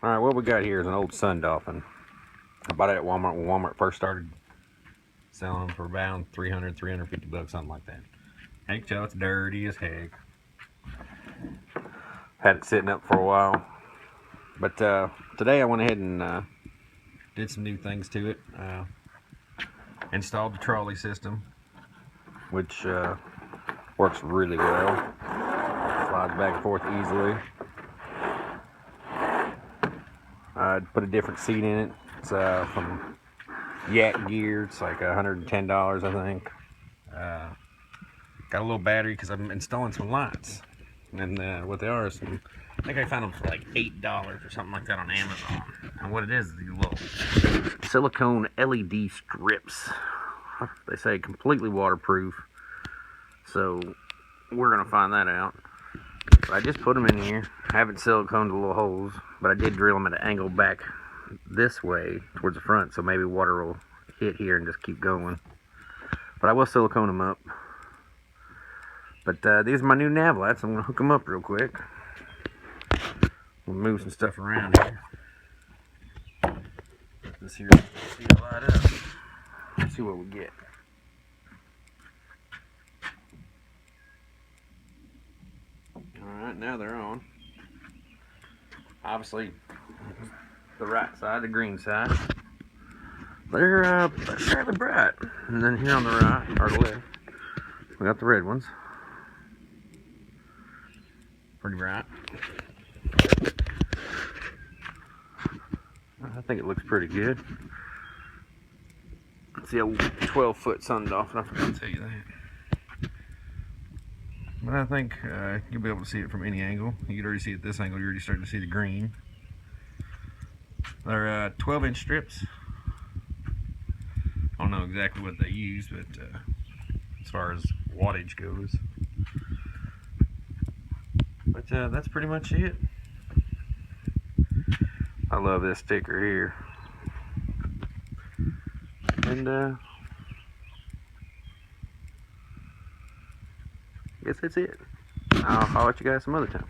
Alright, what we got here is an old Sun Dolphin. I bought it at Walmart when Walmart first started selling them for around 300, 350 bucks, something like that. I can tell it's dirty as heck. Had it sitting up for a while. But today I went ahead and did some new things to it. Installed the trolley system, which works really well. Slides back and forth easily. I put a different seat in it. It's from Kayak gear. It's like $110, I think. Got a little battery because I'm installing some lights. And what they are is some, I think I found them for like $8 or something like that on Amazon. And what it is these little silicone LED strips. They say completely waterproof. So we're going to find that out. But I just put them in here. I haven't siliconed the little holes, but I did drill them at an angle back this way towards the front, so maybe water will hit here and just keep going. But I will silicone them up. But these are my new nav lights. I'm going to hook them up real quick. We'll move some stuff around here. This here, see it light up. Let's see what we get. Alright, now they're on. Obviously, the right side, the green side. They're fairly bright. And then here on the right, or the left, we got the red ones. Pretty bright. I think it looks pretty good. It's the old 12-foot Sun Dolphin, I forgot to tell you that. But I think you'll be able to see it from any angle. You can already see it at this angle. You're already starting to see the green. They're 12-inch strips. I don't know exactly what they use, but as far as wattage goes. But that's pretty much it. I love this sticker here. And I guess that's it. I'll holler at you guys some other time.